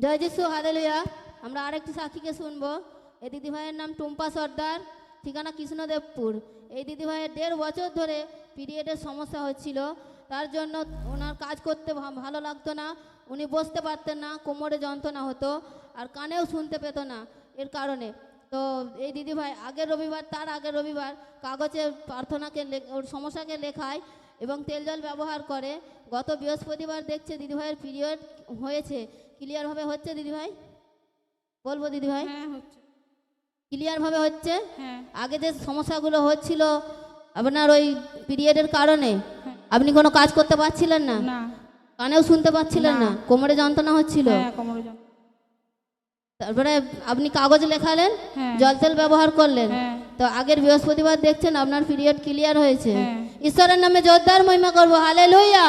জয় যিশু, হালেলুয়া। আমরা আরেকটি সাক্ষীকে শুনবো। এই দিদিভাইয়ের নাম টুম্পা সর্দার, ঠিকানা কৃষ্ণদেবপুর। এই দিদিভাইয়ের 1.5 বছর ধরে পিরিয়ডের সমস্যা হচ্ছিল। তার জন্য ওনার কাজ করতে ভালো লাগতো না, উনি বসতে পারতেন না, কোমরে যন্ত্রণা হতো, আর কানেও শুনতে পেত না এর কারণে। তো এই দিদিভাই আগের রবিবার, তার আগের রবিবার কাগজে প্রার্থনাকে ওর সমস্যাকে লেখায় এবং তেল জল ব্যবহার করে। গত বৃহস্পতিবার দেখছে দিদিভাইয়ের পিরিয়ড হয়েছে, ক্লিয়ারভাবে হচ্ছে। দিদিভাই বলবো, দিদিভাই ক্লিয়ারভাবে হচ্ছে। আগে যে সমস্যাগুলো হচ্ছিল আপনার ওই পিরিয়ডের কারণে, আপনি কোনো কাজ করতে পারছিলেন না, কানেও শুনতে পাচ্ছিলেন না, কোমরে যন্ত্রণা হচ্ছিল, তারপরে আপনি কাগজ লেখালেন, জল তেল ব্যবহার করলেন, তো আগের বৃহস্পতিবার দেখছেন আপনার পিরিয়ড ক্লিয়ার হয়েছে। ঈশ্বরের নামে জোরদার মহিমা করবো, হালেলুয়া।